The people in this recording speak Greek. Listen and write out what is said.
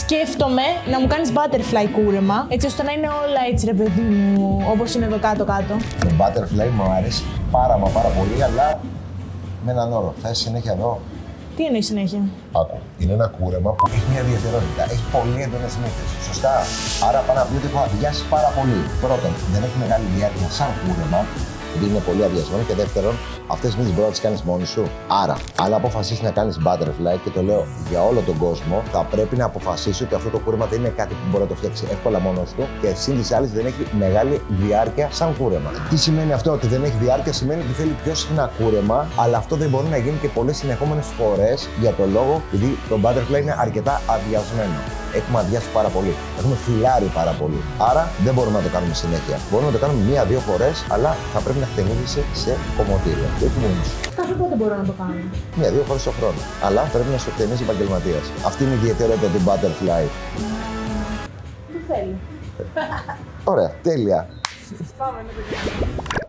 Σκέφτομαι να μου κάνεις butterfly κούρεμα, έτσι ώστε να είναι όλα έτσι ρε παιδί μου, όπως είναι εδώ κάτω-κάτω. Το butterfly μου αρέσει πάρα πολύ, αλλά με έναν όρο. Θες συνέχεια εδώ. Τι εννοεί συνέχεια? Άκου. Είναι ένα κούρεμα που έχει μια ιδιαιτερότητα. Έχει πολύ έντονες νύχτες. Σωστά. Άρα πάνω να πει ότι έχω αδειάσει πάρα πολύ. Πρώτον, δεν έχει μεγάλη διάρκεια σαν κούρεμα, επειδή είναι πολύ αδειασμένο. Και δεύτερον, αυτές τις νύχτες μπορεί να τις κάνεις μόνη σου. Άρα, αν αποφασίσεις να κάνεις butterfly, και το λέω για όλο τον κόσμο, θα πρέπει να αποφασίσεις ότι αυτό το κούρεμα δεν είναι κάτι που μπορεί να το φτιάξει εύκολα μόνος του και σύν της άλλης δεν έχει μεγάλη διάρκεια σαν κούρεμα. Τι σημαίνει αυτό? Ότι δεν έχει διάρκεια σημαίνει ότι θέλει πιο συχνά κούρεμα, αλλά αυτό δεν μπορεί να γίνει και πολλές συνεχόμενες φορές για το λόγο επειδή το butterfly είναι αρκετά αδειασμένο. Έχουμε αδειάσει πάρα πολύ. Έχουμε φιλάρει πάρα πολύ. Άρα δεν μπορούμε να το κάνουμε συνέχεια. Μπορούμε να το κάνουμε 1-2 φορές, αλλά θα πρέπει να χτενίζεσαι σε κομμωτήριο. Και όχι μόνο σου. Κάθε πότε μπορώ να το κάνω? 1-2 φορές το χρόνο. Αλλά πρέπει να σου χτενίζει επαγγελματίας. Αυτή είναι η ιδιαιτερότητα του butterfly. Τι θέλει. Ωραία, τέλεια. Πάμε να το κάνουμε.